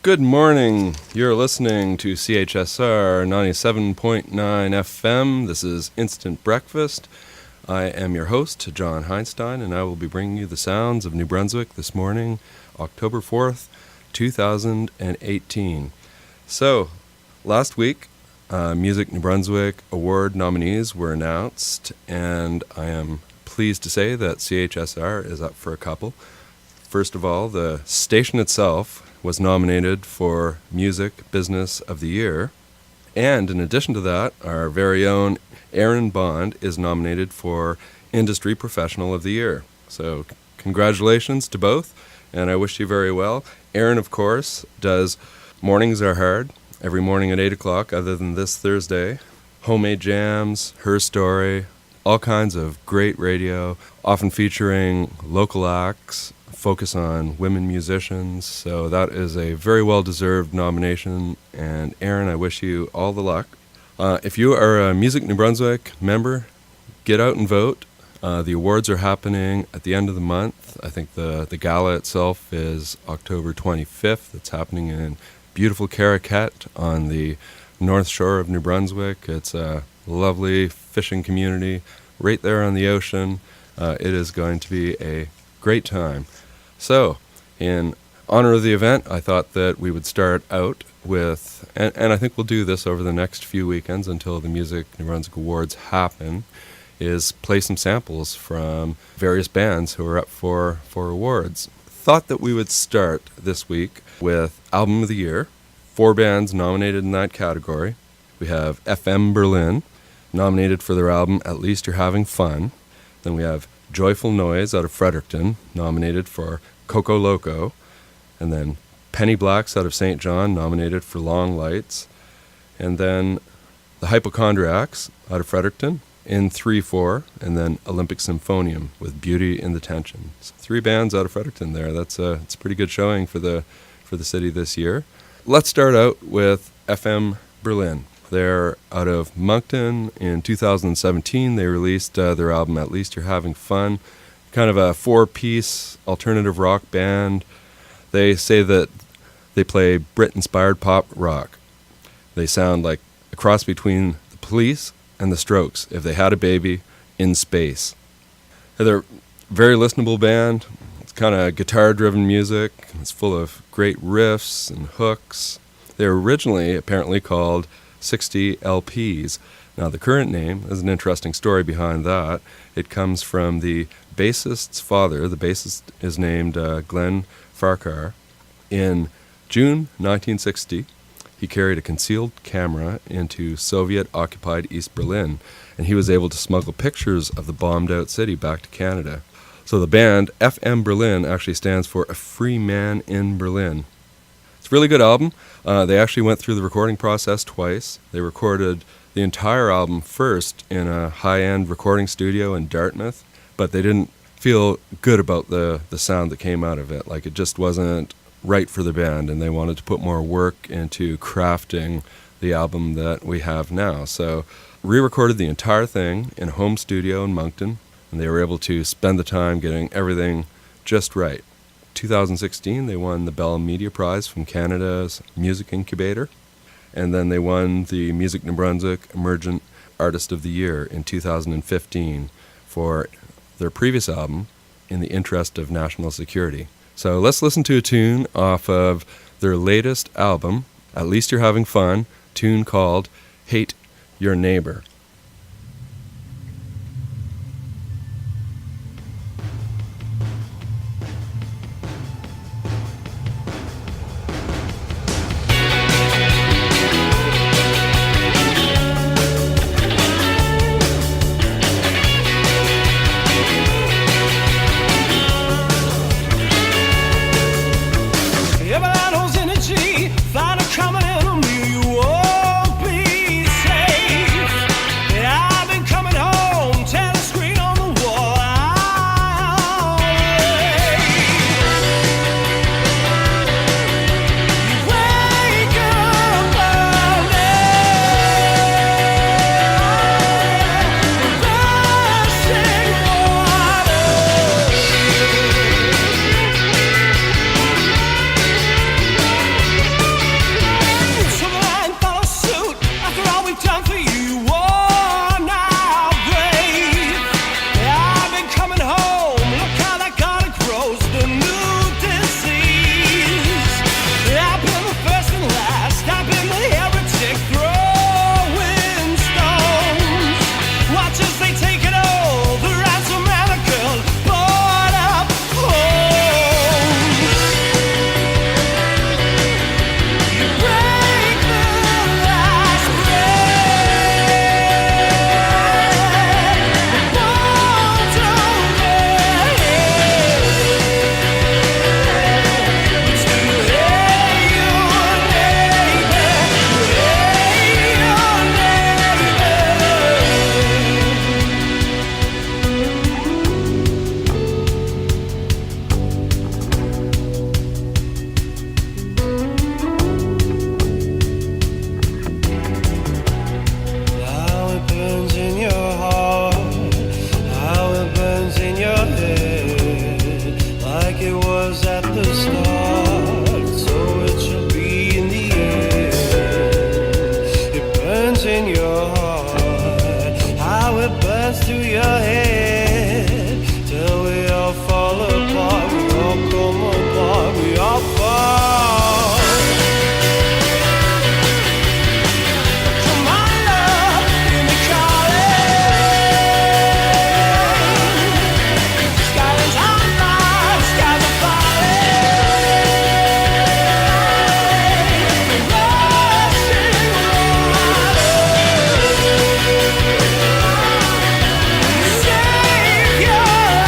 Good morning. You're listening to CHSR 97.9 FM. This is Instant Breakfast. I am your host, John Heinstein, and I will be bringing you the sounds of New Brunswick this morning, October 4th, 2018. So, last week, Music New Brunswick Award nominees were announced, and I am pleased to say that CHSR is up for a couple. First of all, the station itself was nominated for Music Business of the Year. And in addition to that, our very own Aaron Bond is nominated for Industry Professional of the Year. So congratulations to both, and I wish you very well. Aaron, of course, does Mornings Are Hard every morning at 8 o'clock, other than this Thursday. Homemade Jams, Her Story, all kinds of great radio, often featuring local acts, focus on women musicians, so that is a very well-deserved nomination, and Aaron, I wish you all the luck. If you are a Music New Brunswick member, get out and vote. The awards are happening at the end of the month. I think the gala itself is October 25th. It's happening in beautiful Caraquet on the north shore of New Brunswick. It's a lovely fishing community right there on the ocean. It is going to be a great time. So, in honor of the event, I thought that we would start out with, and I think we'll do this over the next few weekends until the Music New Brunswick Awards happen, is play some samples from various bands who are up for awards. Thought that we would start this week with Album of the Year. 4 bands nominated in that category. We have FM Berlin, nominated for their album At Least You're Having Fun. Then we have Joyful Noise out of Fredericton, nominated for Cocoloco, and then Penny Blacks out of St. John, nominated for Long Lights, and then the Hypochondriacs out of Fredericton in 3/4, and then Olympic Symphonium with Beauty in the Tension. So 3 bands out of Fredericton there. It's a pretty good showing for the city this year. Let's start out with FM Berlin. They're out of Moncton. In 2017, they released their album At Least You're Having Fun, kind of a 4-piece alternative rock band. They say that they play Brit-inspired pop rock. They sound like a cross between the Police and the Strokes if they had a baby in space. They're a very listenable band. It's kind of guitar-driven music. It's full of great riffs and hooks. They were originally apparently called 60 LPs. Now, the current name is an interesting story behind that. It comes from the bassist's father. The bassist is named Glenn Farquhar. In June 1960, he carried a concealed camera into Soviet-occupied East Berlin, and he was able to smuggle pictures of the bombed-out city back to Canada. So the band, FM Berlin, actually stands for A Free Man in Berlin. It's a really good album. They actually went through the recording process twice. They recorded the entire album first in a high-end recording studio in Dartmouth, but they didn't feel good about the sound that came out of it. Like, it just wasn't right for the band, and they wanted to put more work into crafting the album that we have now. So re-recorded the entire thing in a home studio in Moncton, and they were able to spend the time getting everything just right. 2016, they won the Bell Media Prize from Canada's Music Incubator, and then they won the Music New Brunswick Emergent Artist of the Year in 2015 for their previous album, In the Interest of National Security. So let's listen to a tune off of their latest album, At Least You're Having Fun, tune called Hate Your Neighbor. Find a common enemy, you won't be safe. dance to your head till we all fall apart, we all come apart, we all fall. Come on, love, hear me calling. Skyline's on fire, the skies are falling. Rushing water, save your last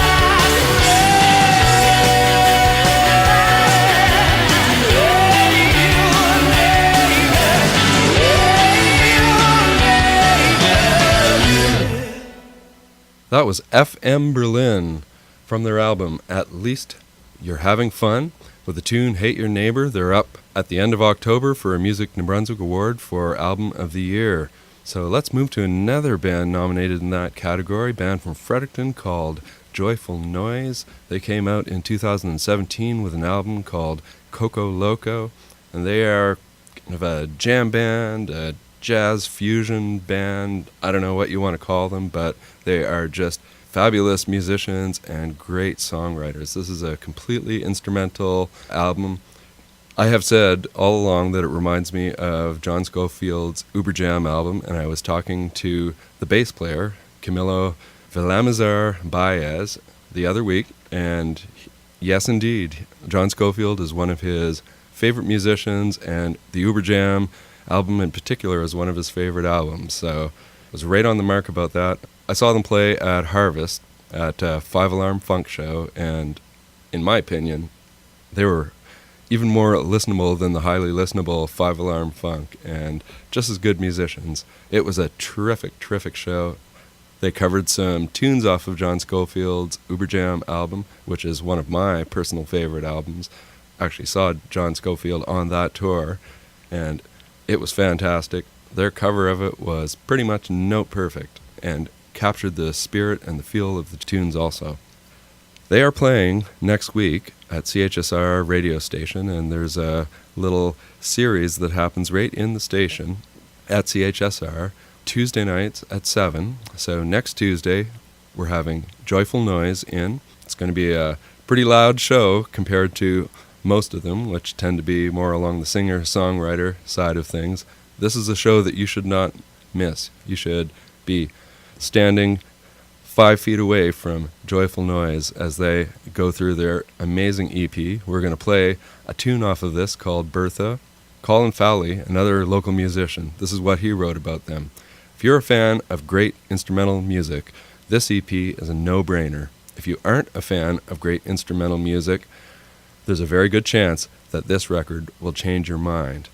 That was FM Berlin from their album At Least You're Having Fun with the tune Hate Your Neighbor. They're up at the end of October for a Music New Brunswick Award for Album of the Year. So let's move to another band nominated in that category, band from Fredericton called Joyful Noise. They came out in 2017 with an album called Cocoloco, and they are kind of a jam band, a jazz fusion band. I don't know what you want to call them, but they are just fabulous musicians and great songwriters. This is a completely instrumental album. I have said all along that it reminds me of John Scofield's Uber Jam album, and I was talking to the bass player, Camilo Villamizar Baez, the other week, and yes, indeed, John Scofield is one of his favorite musicians, and the Uber Jam album in particular is one of his favorite albums, so I was right on the mark about that. I saw them play at Harvest at Five Alarm Funk Show, and in my opinion, they were even more listenable than the highly listenable Five Alarm Funk, and just as good musicians. It was a terrific, terrific show. They covered some tunes off of John Scofield's Uber Jam album, which is one of my personal favorite albums. I actually saw John Scofield on that tour, and it was fantastic. Their cover of it was pretty much note perfect and captured the spirit and the feel of the tunes also. They are playing next week at CHSR radio station, and there's a little series that happens right in the station at CHSR Tuesday nights at 7. So next Tuesday we're having Joyful Noise in. It's going to be a pretty loud show compared to most of them, which tend to be more along the singer-songwriter side of things. This is a show that you should not miss. You should be standing 5 feet away from Joyful Noise as they go through their amazing EP. We're going to play a tune off of this called Bertha. Colin Fowley, another local musician, this is what he wrote about them. If you're a fan of great instrumental music, this EP is a no-brainer. If you aren't a fan of great instrumental music, there's a very good chance that this record will change your mind.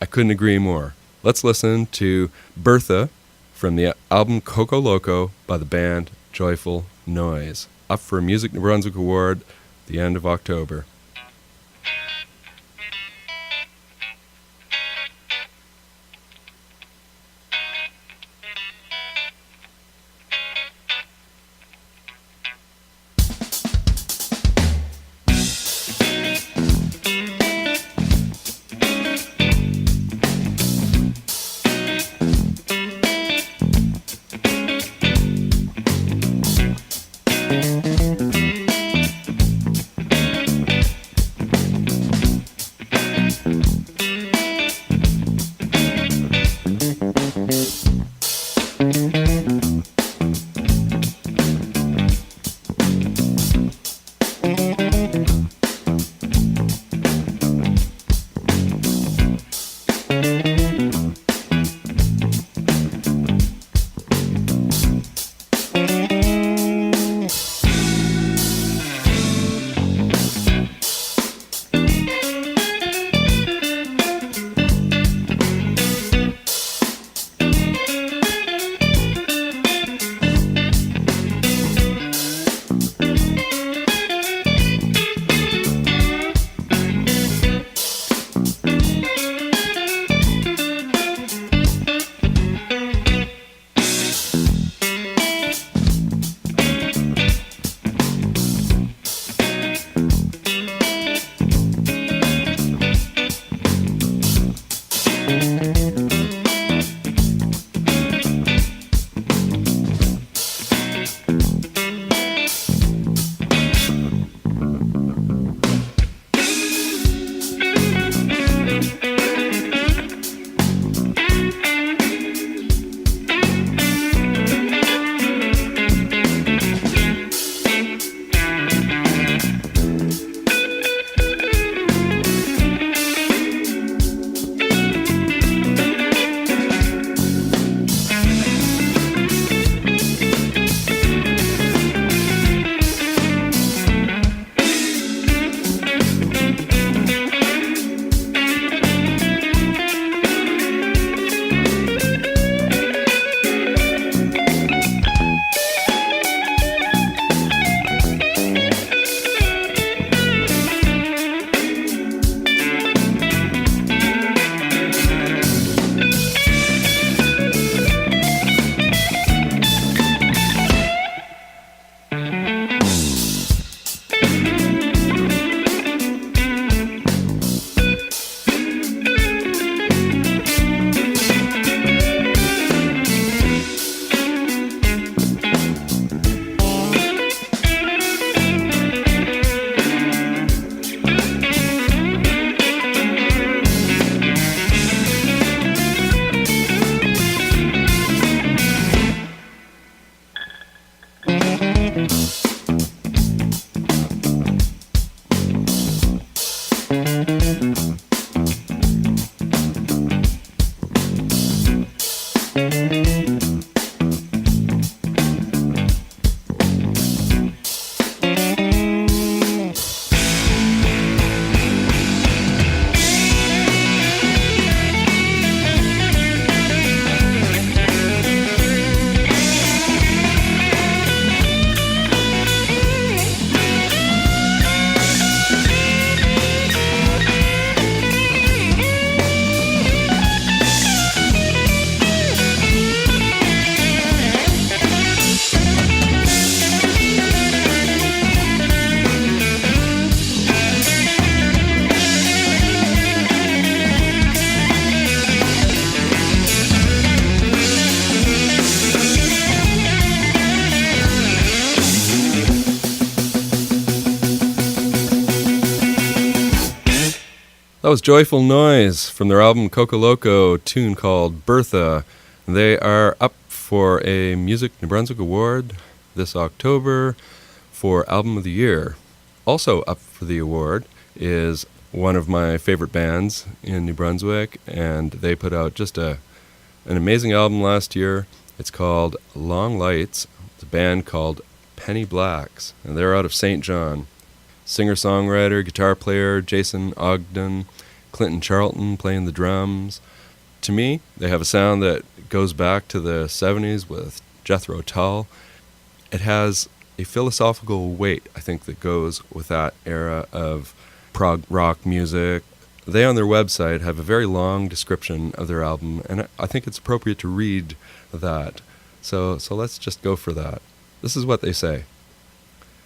I couldn't agree more. Let's listen to Bertha from the album Cocoloco by the band Joyful Noise, up for a Music New Brunswick Award at the end of October. was Joyful Noise from their album Cocoloco, tune called Bertha. They are up for a Music New Brunswick Award this October for Album of the Year. Also up for the award is one of my favorite bands in New Brunswick, and they put out just an amazing album last year. It's called Long Lights. It's a band called Penny Blacks, and they're out of St. John. Singer-songwriter, guitar player Jason Ogden, Clinton Charlton playing the drums. To me, they have a sound that goes back to the 70s with Jethro Tull. It has a philosophical weight, I think, that goes with that era of prog rock music. They, on their website, have a very long description of their album, and I think it's appropriate to read that. So let's just go for that. This is what they say.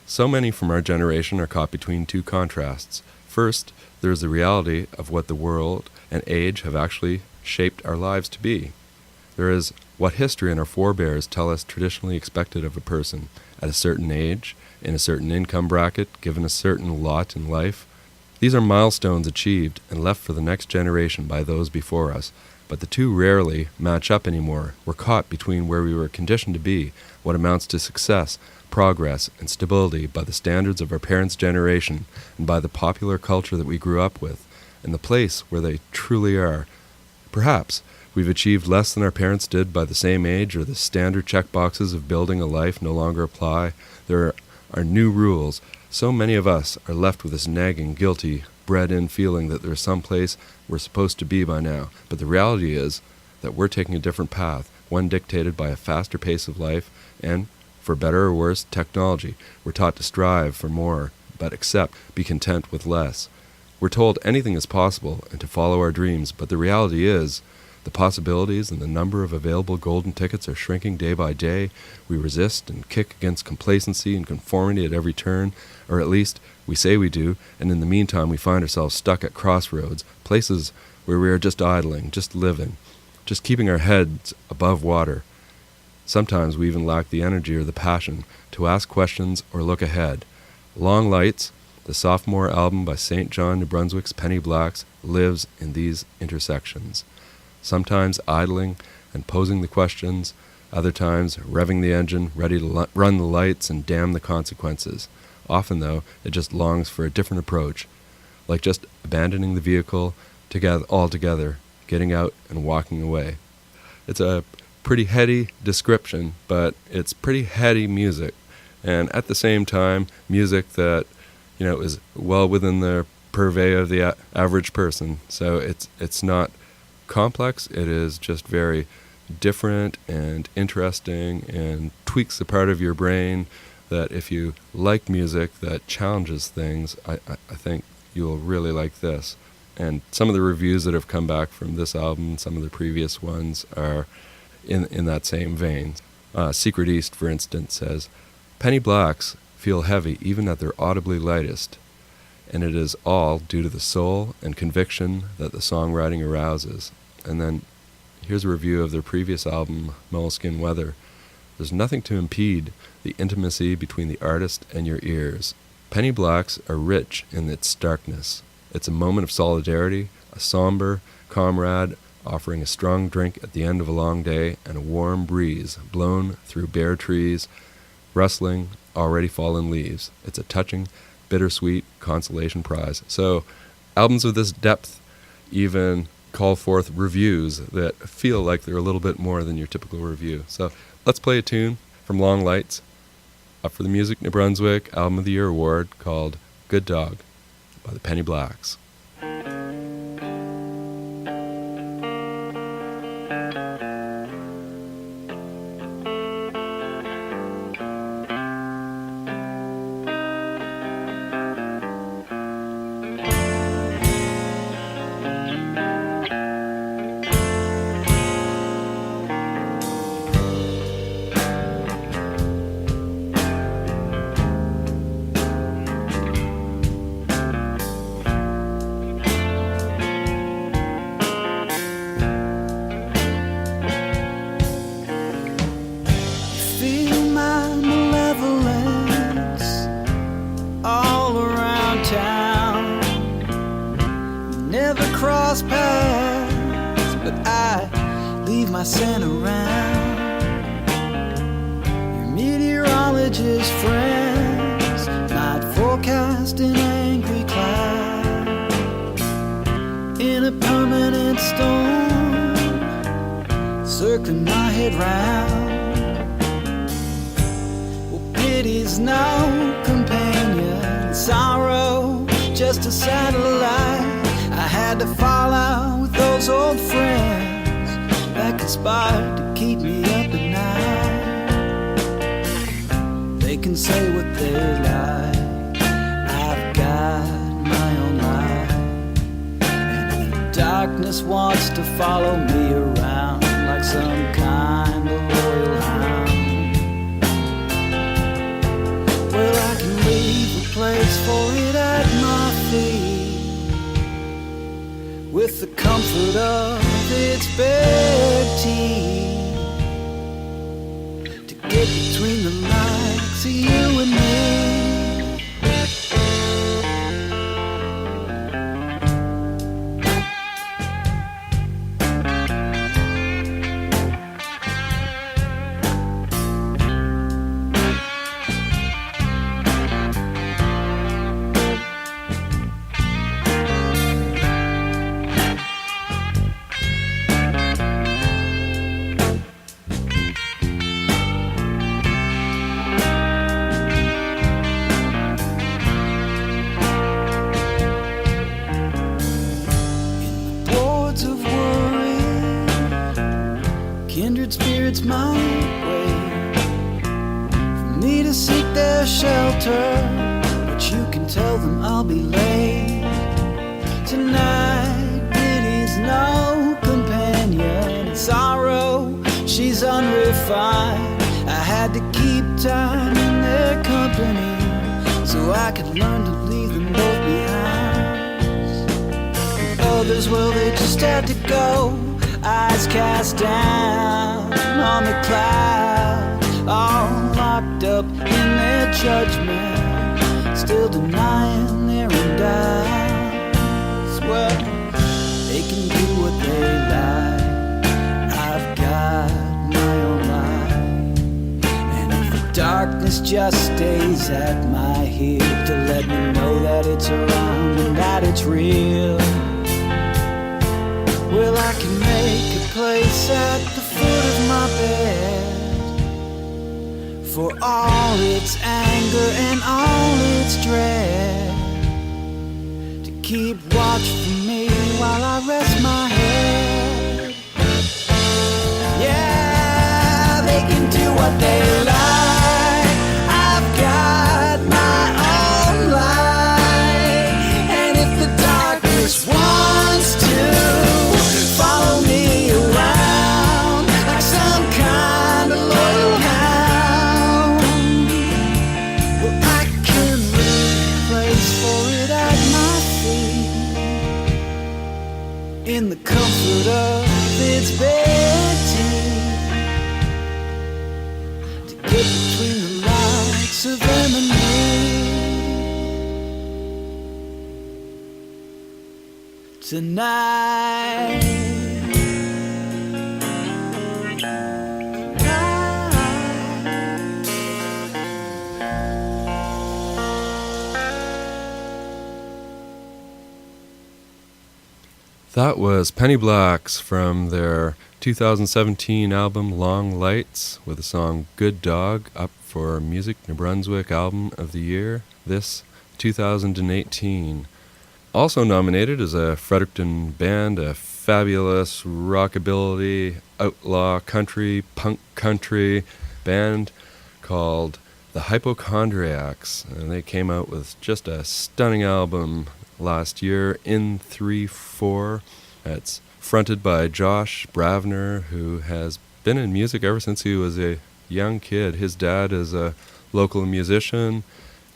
So many from our generation are caught between two contrasts. First, there is the reality of what the world and age have actually shaped our lives to be. There is what history and our forebears tell us traditionally expected of a person at a certain age, in a certain income bracket, given a certain lot in life. These are milestones achieved and left for the next generation by those before us, but the two rarely match up anymore. We're caught between where we were conditioned to be, what amounts to success, progress, and stability by the standards of our parents' generation and by the popular culture that we grew up with, and the place where they truly are. Perhaps we've achieved less than our parents did by the same age, or the standard checkboxes of building a life no longer apply. There are new rules. So many of us are left with this nagging, guilty, bred-in feeling that there's some place we're supposed to be by now. But the reality is that we're taking a different path, one dictated by a faster pace of life and, for better or worse, technology. We're taught to strive for more, but be content with less. We're told anything is possible and to follow our dreams, but the reality is the possibilities and the number of available golden tickets are shrinking day by day. We resist and kick against complacency and conformity at every turn, or at least we say we do, and in the meantime we find ourselves stuck at crossroads, places where we are just idling, just living, just keeping our heads above water. Sometimes we even lack the energy or the passion to ask questions or look ahead. Long Lights, the sophomore album by St. John, New Brunswick's Penny Blacks, lives in these intersections. Sometimes idling and posing the questions, other times revving the engine, ready to run the lights and damn the consequences. Often, though, it just longs for a different approach, like just abandoning the vehicle altogether, getting out and walking away. It's a pretty heady description, but it's pretty heady music, and at the same time, music that, is well within the purvey of the average person. So it's not complex. It is just very different and interesting and tweaks the part of your brain that, if you like music that challenges things, I think you'll really like this. And some of the reviews that have come back from this album, some of the previous ones, are in that same vein. Secret East, for instance, says, Penny Blacks feel heavy even at their audibly lightest, and it is all due to the soul and conviction that the songwriting arouses. And then here's a review of their previous album, Moleskin Weather. There's nothing to impede the intimacy between the artist and your ears. Penny Blacks are rich in its starkness. It's a moment of solidarity, a somber comrade offering a strong drink at the end of a long day, and a warm breeze blown through bare trees, rustling already fallen leaves. It's a touching, bittersweet consolation prize. So albums of this depth even call forth reviews that feel like they're a little bit more than your typical review. So let's play a tune from Long Lights, up for the Music New Brunswick Album of the Year Award, called Good Dog by the Penny Blacks. Never I sent around. Your meteorologist friends might forecast an angry cloud in a permanent storm, circling my head round. Well, pity's no companion, sorrow just a satellite. I had to fall out with those old friends that conspired to keep me up at night. They can say what they like, I've got my own life. And if the darkness wants to follow me around like some kind of royal hound, well, I can leave a place for it at my feet, with the comfort of its bed tea, to get between the likes of you and me. Kindred spirits might wait for me to seek their shelter, but you can tell them I'll be late tonight. Pity's no companion, sorrow, she's unrefined. I had to keep time in their company so I could learn to leave them both behind. And others, well, they just had to go, eyes cast down on the clouds, all locked up in their judgment, still denying their own doubts. Well, they can do what they like, I've got my own life. And if the darkness just stays at my heel to let me know that it's around and that it's real, well, I can make a place at the foot of my bed for all its anger and all its dread, to keep watch for me while I rest my head. Yeah, they can do what they like, I've got my own life. And if the darkness wants to follow me around like some kind of loyal hound, well, I can leave a place for it at my feet, in the comfort of its bed tea, to get between the likes of them and me. Tonight, That was Penny Blacks from their 2017 album Long Lights, with the song Good Dog up for Music New Brunswick Album of the Year this 2018. Also nominated is a Fredericton band, a fabulous rockabilly, outlaw country, punk country band called the Hypochondriacs, and they came out with just a stunning album last year, In 3/4. It's fronted by Josh Bravner, who has been in music ever since he was a young kid. His dad is a local musician,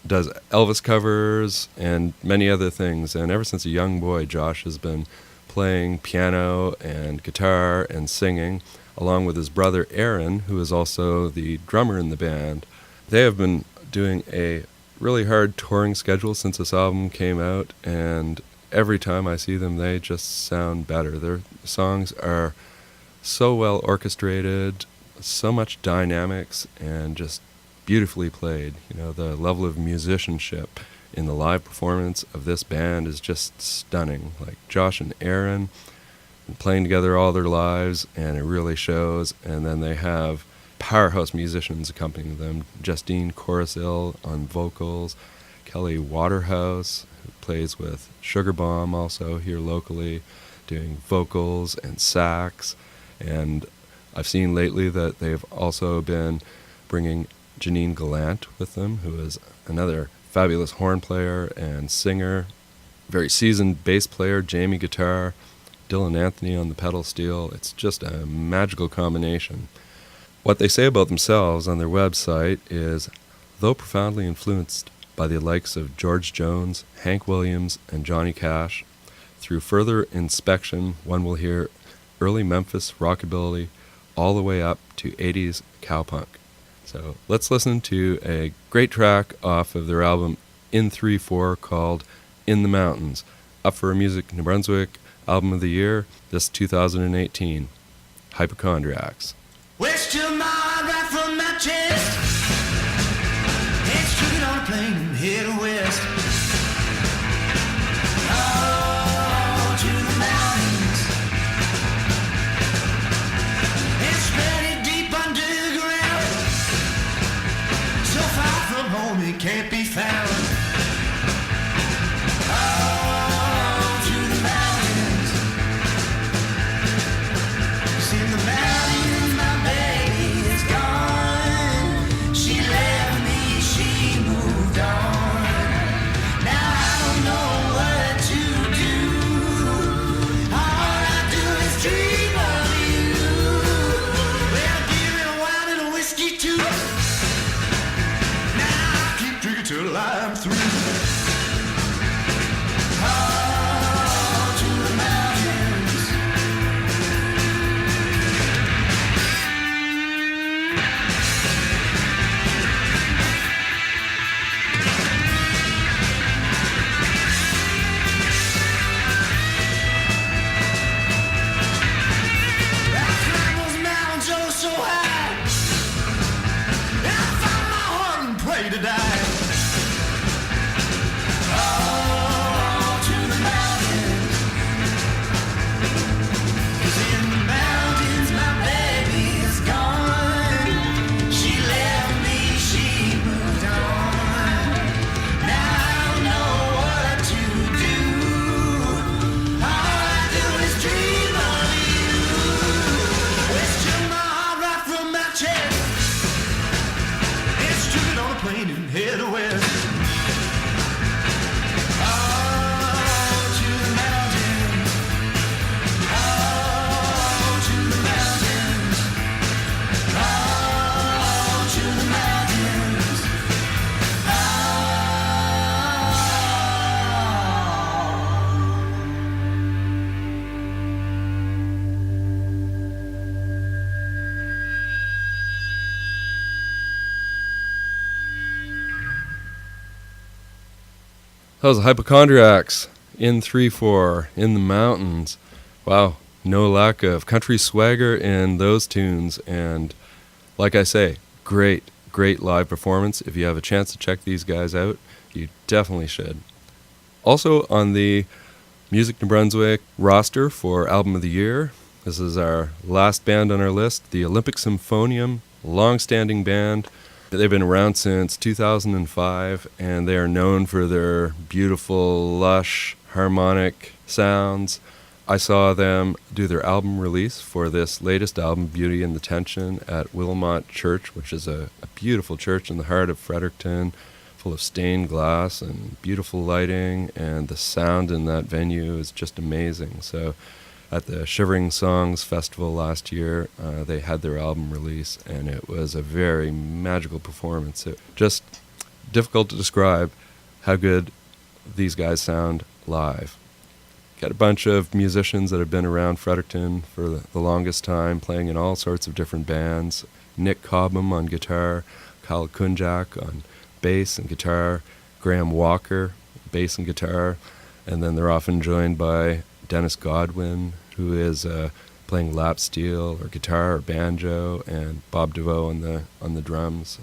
does Elvis covers and many other things, and ever since a young boy, Josh has been playing piano and guitar and singing, along with his brother Aaron, who is also the drummer in the band. They have been doing a really hard touring schedule since this album came out, and every time I see them, they just sound better. Their songs are so well orchestrated, so much dynamics, and just beautifully played. You know, the level of musicianship in the live performance of this band is just stunning. Like Josh and Aaron been playing together all their lives, and it really shows. And then they have powerhouse musicians accompanying them. Justine Troiselle on vocals, Kelly Waterhouse, who plays with Sugar Bomb also here locally, doing vocals and sax. And I've seen lately that they've also been bringing Janine Gallant with them, who is another fabulous horn player and singer, very seasoned bass player, Jamie guitar, Dylan Anthony on the pedal steel. It's just a magical combination. What they say about themselves on their website is, though profoundly influenced by the likes of George Jones, Hank Williams, and Johnny Cash, through further inspection, one will hear early Memphis rockabilly all the way up to 80s cowpunk. So let's listen to a great track off of their album In 3/4 called In the Mountains, up for a Music New Brunswick Album of the Year this 2018, Hypochondriacs. West to my right from my chest. Head straight on a plane and head west. Oh, to the mountains. It's very deep underground. So far from home it can't be found. Oh, to the mountains. It's in the mountains, my baby is gone. She left me, she moved on. Now I don't know what to do. All I do is dream of you. Well, give me a wine and a whiskey too. Now I keep drinking till I'm through. Oh, to the mountains. I climbed those mountains oh so high. I found my heart and prayed to die. Oh, to the mountains. 'Cause in the mountains my baby is gone. She left me, she moved on. Now I don't know what to do. All I do is dream of you. West to my heart, right from my chest. It's straight on a plane and head west. Oh, to the mountains. Oh, to the mountains. Oh, to the mountains. That was Hypochondriacs, In 3/4, In the Mountains. Wow, no lack of country swagger in those tunes. And like I say, great live performance. If you have a chance to check these guys out, you definitely should. Also on the Music New Brunswick roster for Album of the Year, this is our last band on our list, the Olympic Symphonium, long-standing band. They've been around since 2005, and they are known for their beautiful, lush, harmonic sounds. I saw them do their album release for this latest album, Beauty and the Tension, at Wilmot Church, which is a beautiful church in the heart of Fredericton, full of stained glass and beautiful lighting, and the sound in that venue is just amazing. So at the Shivering Songs Festival last year, they had their album release, and it was a very magical performance. It just difficult to describe how good these guys sound live. Got a bunch of musicians that have been around Fredericton for the longest time, playing in all sorts of different bands. Nick Cobham on guitar, Kyle Kunjak on bass and guitar, Graham Walker, bass and guitar, and then they're often joined by Dennis Godwin, who is playing lap steel or guitar or banjo, and Bob DeVoe on the drums.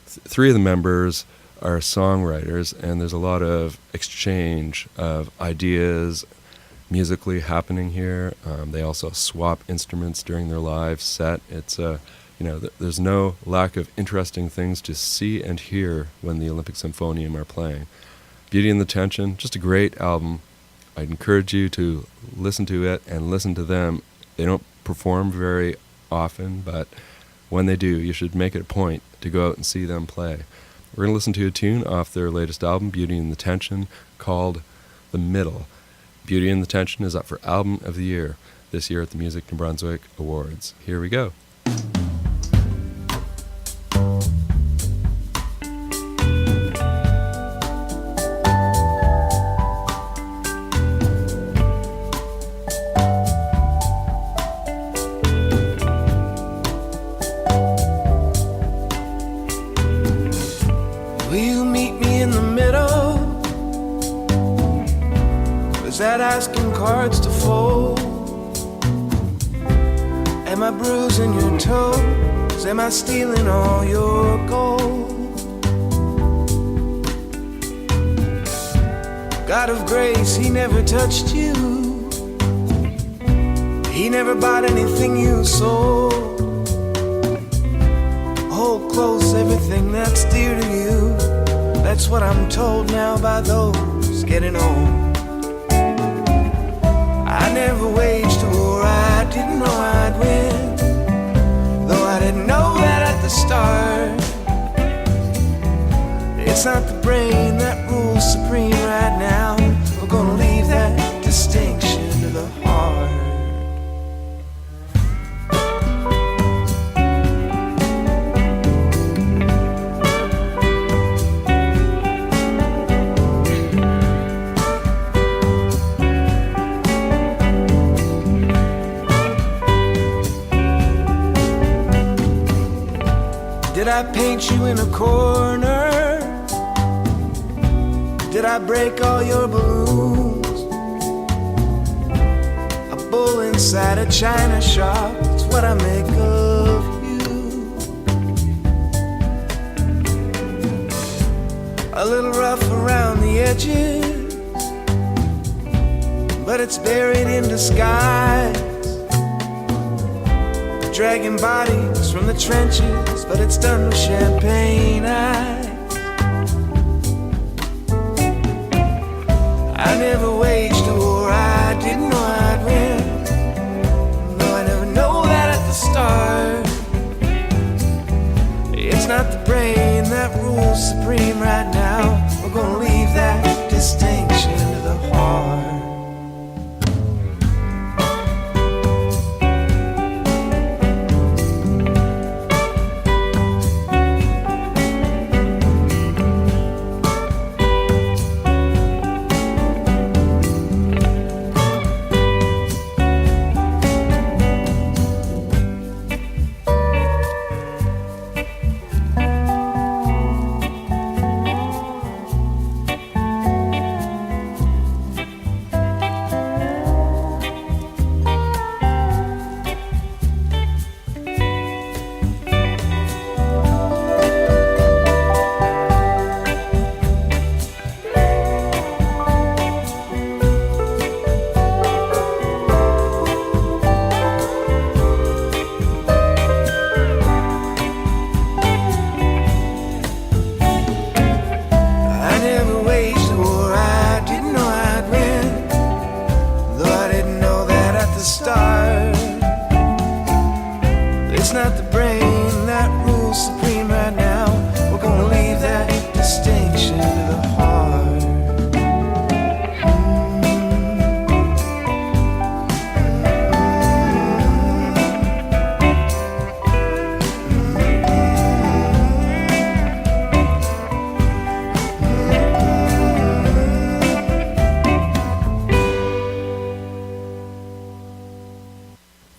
Three of the members are songwriters, and there's a lot of exchange of ideas musically happening here. They also swap instruments during their live set. It's there's no lack of interesting things to see and hear when the Olympic Symphonium are playing. Beauty and the Tension, just a great album. I'd encourage you to listen to it and listen to them. They don't perform very often, but when they do, you should make it a point to go out and see them play. We're going to listen to a tune off their latest album, Beauty and the Tension, called The Middle. Beauty and the Tension is up for Album of the Year this year at the Music New Brunswick Awards. Here we go. Asking cards to fold. Am I bruising your toes? Am I stealing all your gold? God of grace, he never touched you. He never bought anything you sold. Hold close everything that's dear to you. That's what I'm told now by those getting old. I never waged a war I didn't know I'd win, though I didn't know that at the start. It's not the brain that rules supreme right now. We're gonna leave that distinction to the heart. Did I paint you in a corner? Did I break all your balloons? A bull inside a china shop, that's what I make of you. A little rough around the edges, but it's buried in disguise. Dragging bodies from the trenches, but it's done with champagne eyes. I never waged a war I didn't know I'd win, though I never know that at the start. It's not the brain that rules supreme right now. We're gonna leave that distinction to the heart.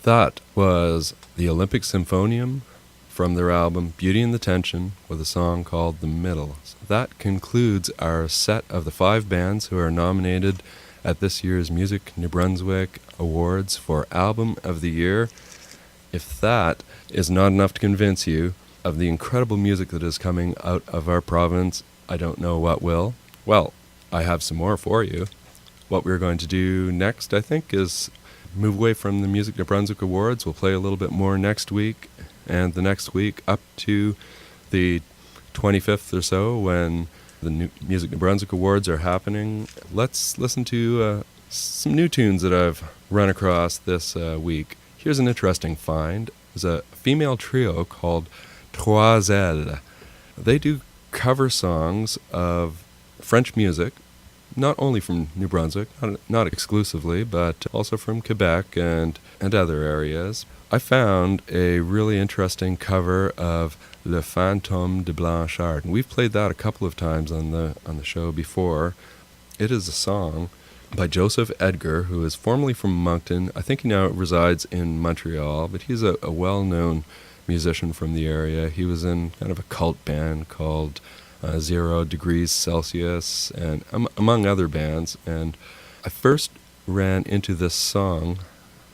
That was the Olympic Symphonium from their album Beauty and the Tension with a song called The Middle. So that concludes our set of the 5 bands who are nominated at this year's Music New Brunswick Awards for Album of the Year. If that is not enough to convince you of the incredible music that is coming out of our province, I don't know what will. Well, I have some more for you. What we're going to do next, I think, is move away from the Music New Brunswick Awards. We'll play a little bit more next week and the next week up to the 25th or so when the Music New Brunswick Awards are happening. Let's listen to some new tunes that I've run across this week. Here's an interesting find. There's a female trio called Troiselle. They do cover songs of French music, not only from New Brunswick, not exclusively, but also from Quebec and other areas. I found a really interesting cover of Le Fantome de Blanchard, and we've played that a couple of times on the show before. It is a song by Joseph Edgar, who is formerly from Moncton. I think he now resides in Montreal, but he's a well-known musician from the area. He was in kind of a cult band called 0 Degrees Celsius, and among other bands. And I first ran into this song,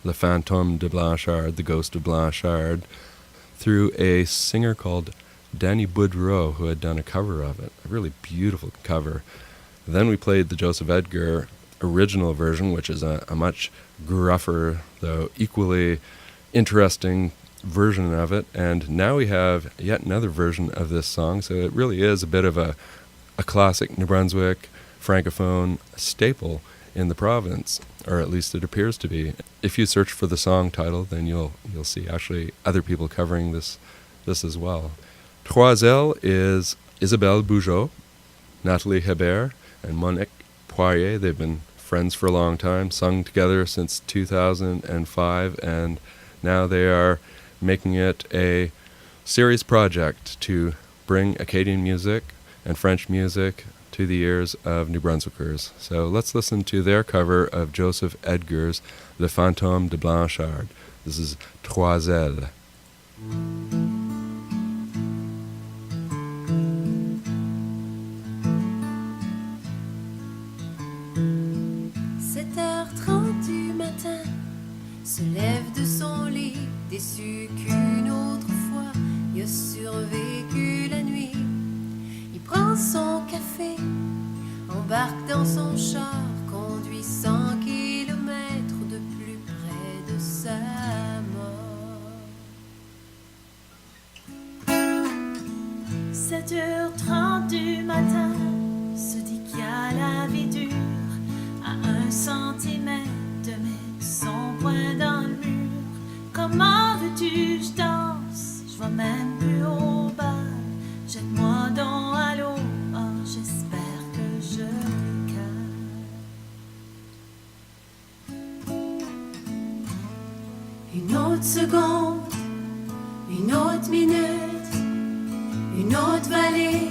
Le Fantome de Blanchard, The Ghost of Blanchard, through a singer called Danny Boudreau, who had done a cover of it, a really beautiful cover. Then we played the Joseph Edgar original version, which is a much gruffer, though equally interesting version of it, and now we have yet another version of this song, so it really is a bit of a classic New Brunswick francophone staple in the province, or at least it appears to be. If you search for the song title, then you'll see actually other people covering this as well. Troiselle is Isabelle Bougeot, Nathalie Hebert, and Monique Poirier. They've been friends for a long time, sung together since 2005, and now they are making it a serious project to bring Acadian music and French music to the ears of New Brunswickers. So let's listen to their cover of Joseph Edgar's Le Fantome de Blanchard. This is Troiselle. 7h30 du matin, se lève de son lit, déçu qu'une autre fois il a survécu la nuit. Il prend son café, embarque dans son char, conduit 100 kilomètres de plus près de sa mort. 7h30 du matin, se dit qu'il y a la vie dure, à 1 centimètre de mettre son poing dans le mur. Comment veux-tu je danse, je vois même plus au bas, jette-moi donc à l'eau, oh j'espère que je m'écarte. Une autre seconde, une autre minute, une autre vallée,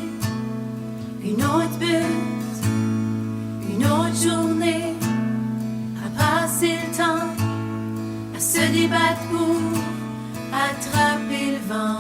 une autre butte, une autre journée, à passer le temps, à se débattre pour attraper le vent.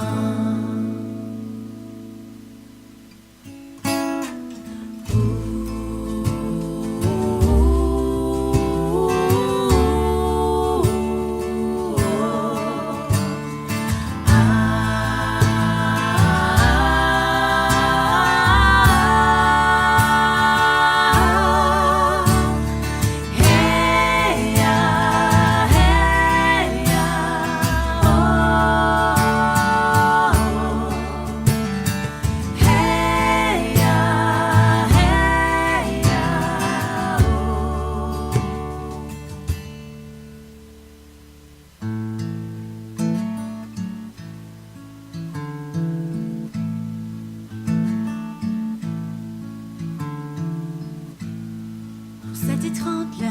Pour 7h30 l'heure,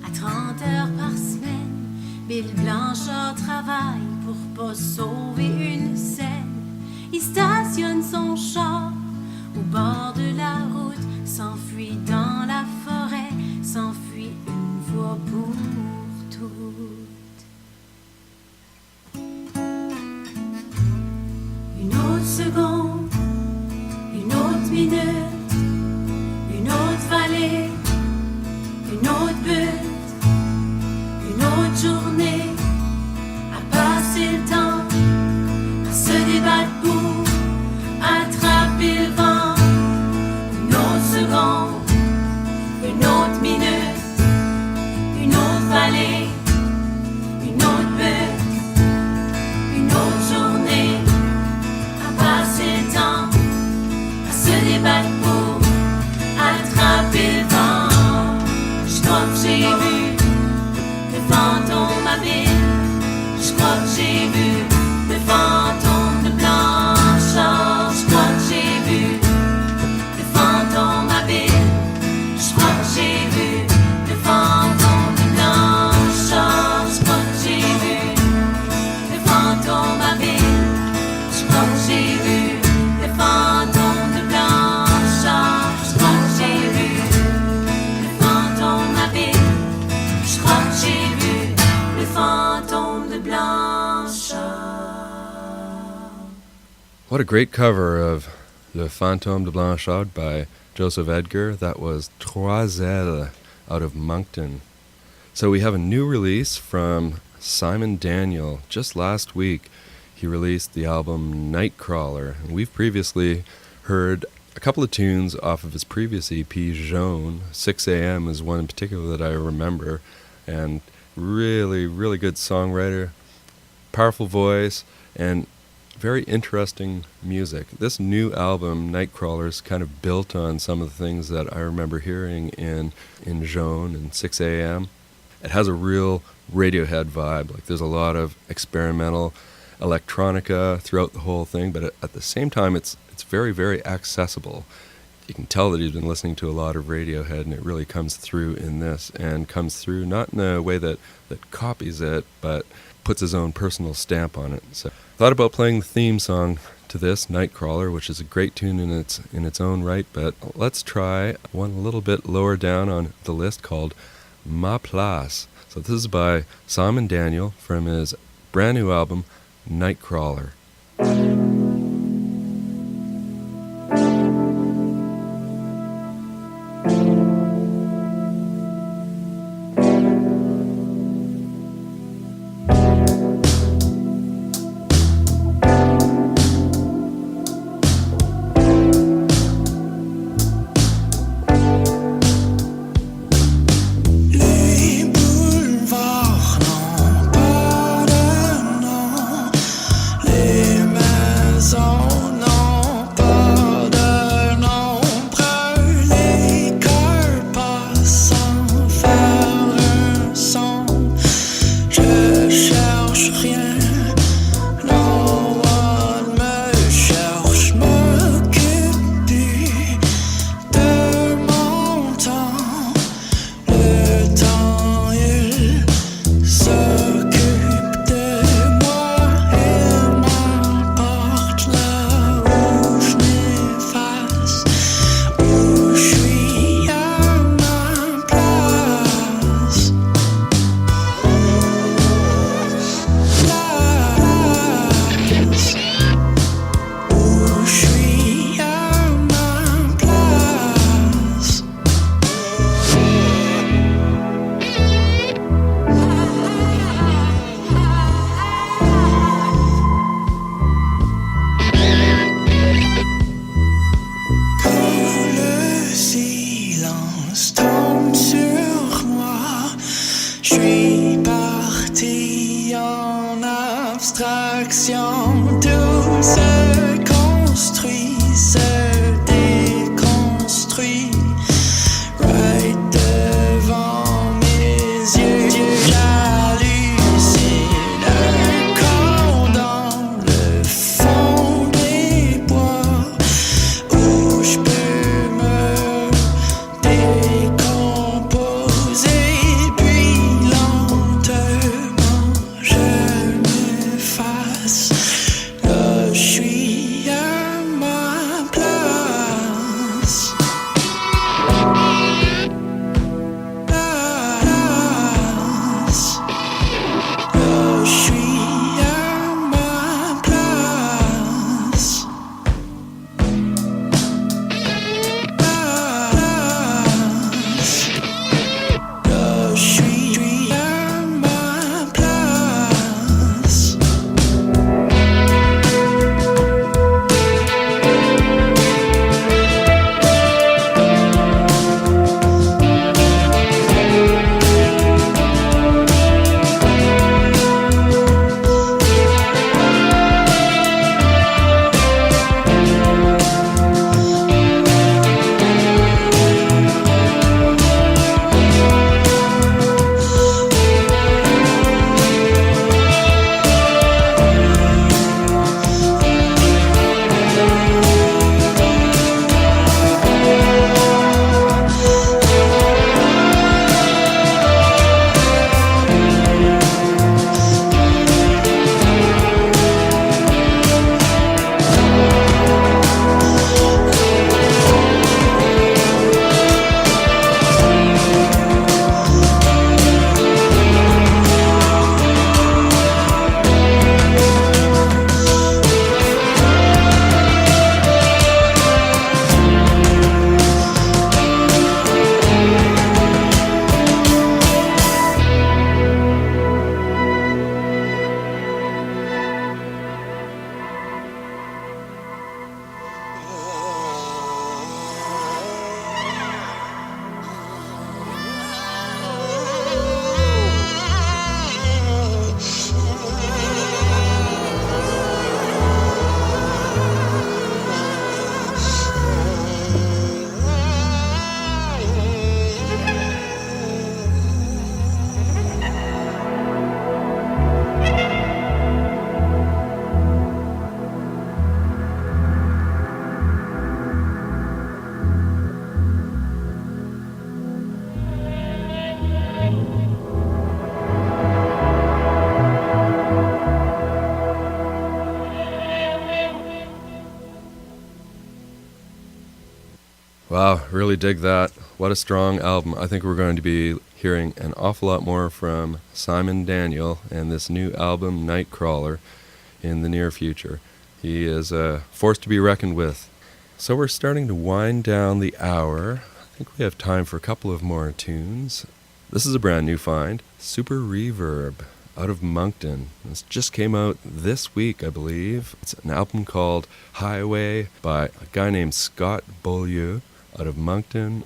à 30 heures par semaine, Bill Blanchard travaille pour pas sauver une scène. Il stationne son char au bord de la route, s'enfuit dans la forêt, s'enfuit une fois pour toutes. Une autre seconde, une autre minute, une autre vallée, What a great cover of Le Fantôme de Blanchard by Joseph Edgar. That was Troiselle out of Moncton. So we have a new release from Simon Daniel. Just last week, he released the album Nightcrawler. And we've previously heard a couple of tunes off of his previous EP, Jaune. 6 a.m. is one in particular that I remember. And really, really good songwriter, powerful voice, and very interesting music. This new album, Nightcrawler, is kind of built on some of the things that I remember hearing in Jaune and 6 a.m. It has a real Radiohead vibe. Like, there's a lot of experimental electronica throughout the whole thing, but at the same time, it's very, very accessible. You can tell that he's been listening to a lot of Radiohead, and it really comes through in this, and comes through not in a way that copies it, but puts his own personal stamp on it. So thought about playing the theme song to this, Nightcrawler, which is a great tune in its own right, but let's try one a little bit lower down on the list called Ma Place. So this is by Simon Daniel from his brand new album, Nightcrawler. Les boulevards n'ont pas de nom, les mers Wow, really dig that. What a strong album. I think we're going to be hearing an awful lot more from Simon Daniel and this new album, Nightcrawler, in the near future. He is a force to be reckoned with. So we're starting to wind down the hour. I think we have time for a couple of more tunes. This is a brand new find, Superreverb, out of Moncton. This just came out this week, I believe. It's an album called Highway by a guy named Scott Beaulieu out of Moncton.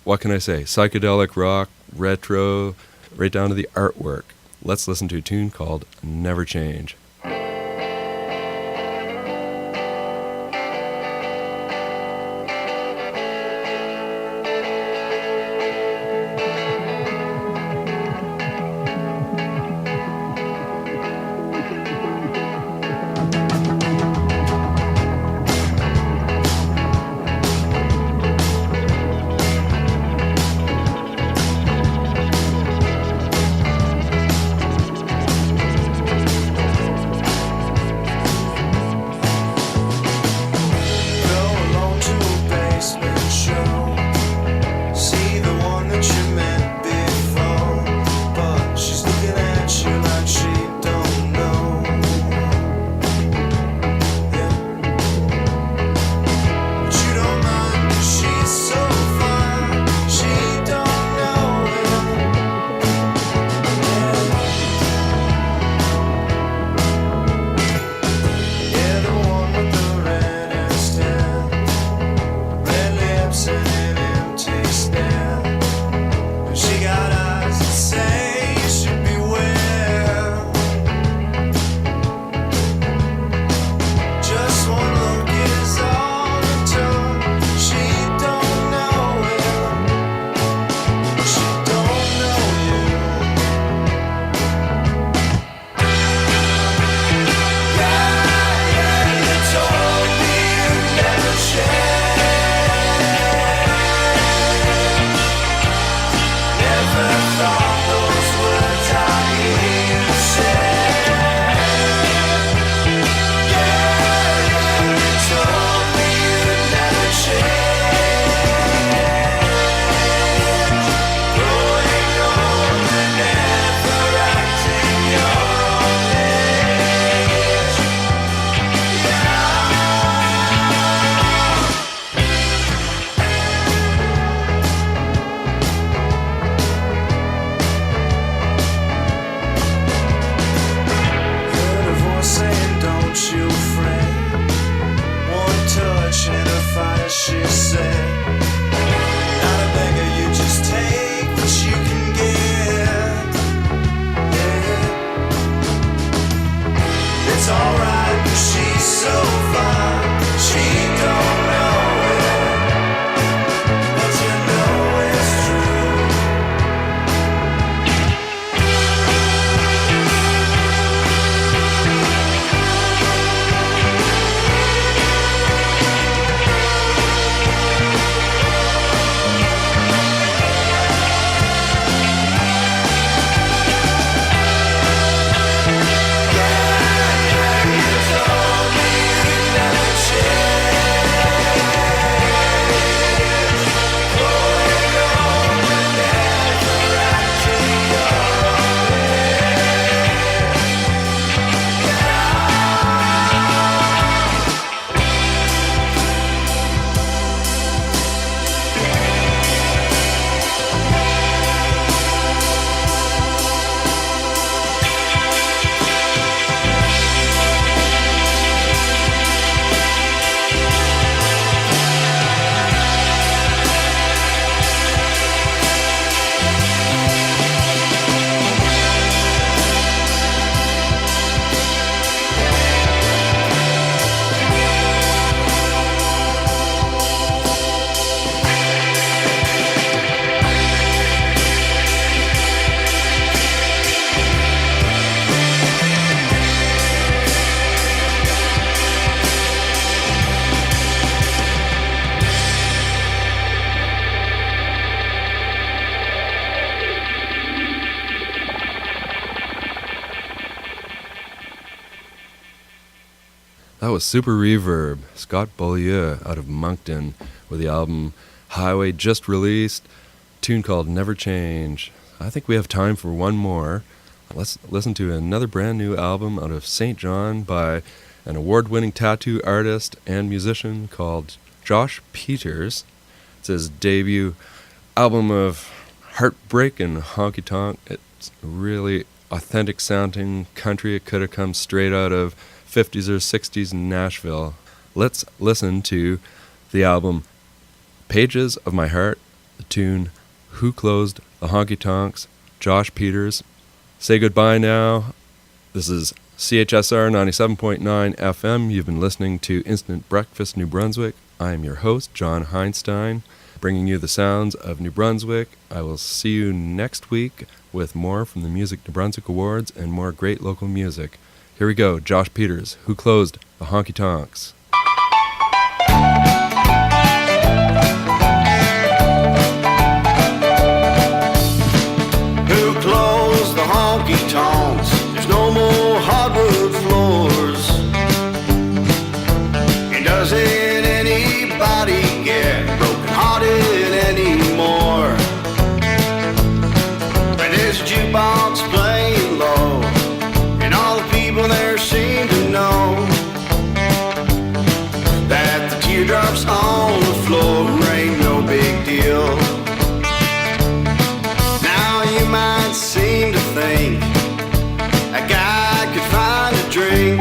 What can I say? Psychedelic rock, retro, right down to the artwork. Let's listen to a tune called Never Change. was Superreverb, Scott Beaulieu out of Moncton, with the album Highway just released, a tune called Never Change. I think we have time for one more. Let's listen to another brand new album out of St. John by an award-winning tattoo artist and musician called Josh Peters. It's his debut album of heartbreak and honky tonk. It's really authentic sounding country. It could have come straight out of 50s or 60s in Nashville. Let's listen to the album Pages of My Heart, the tune Who Closed the Honky Tonks, Josh Peters. Say goodbye now. This is CHSR 97.9 FM. You've been listening to Instant Breakfast New Brunswick. I am your host, John Heinstein, bringing you the sounds of New Brunswick. I will see you next week with more from the Music New Brunswick Awards and more great local music. Here we go, Josh Peters, Who Closed the Honky Tonks. Who closed the honky tonks? There's no more hardwood floors. And doesn't anybody get broken hearted anymore? When there's a jukebox playing low, and all the people there seem to know that the teardrops on the floor ain't no big deal. Now you might seem to think a guy could find a drink,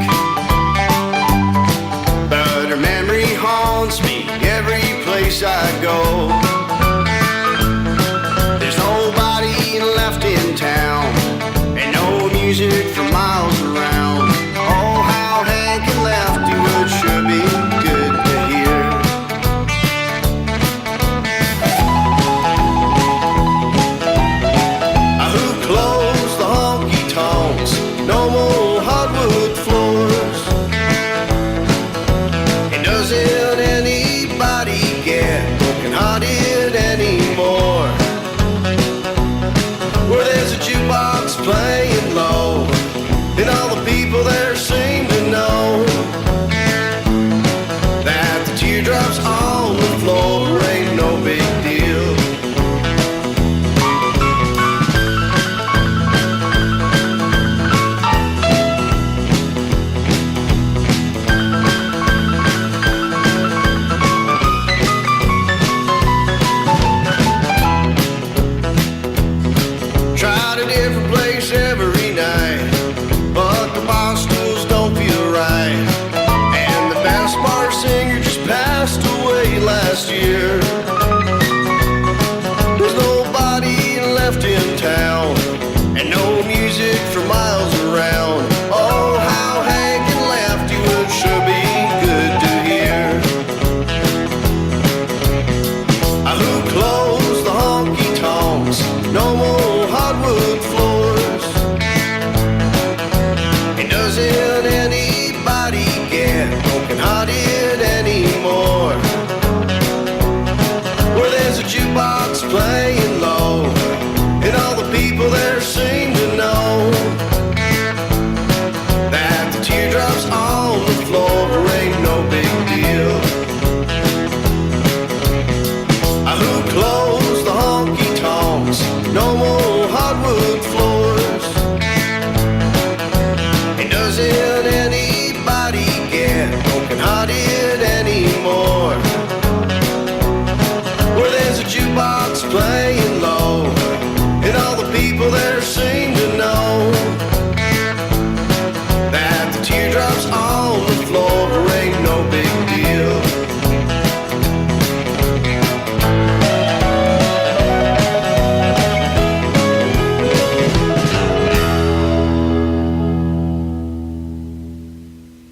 but her memory haunts me every place I go. There's nobody left in town, and no music for miles around. Oh, how Hank and Lefty would sure be good to hear. Who closed the honky tonks? No more hardwood floors. And doesn't anybody get broken hearted anymore? Where there's a jukebox playing low, and all the people there seem to know that the teardrops on the floor ain't no big deal. Tried a different place every night, but the bar stools don't feel right. And the best bar singer just passed away last year.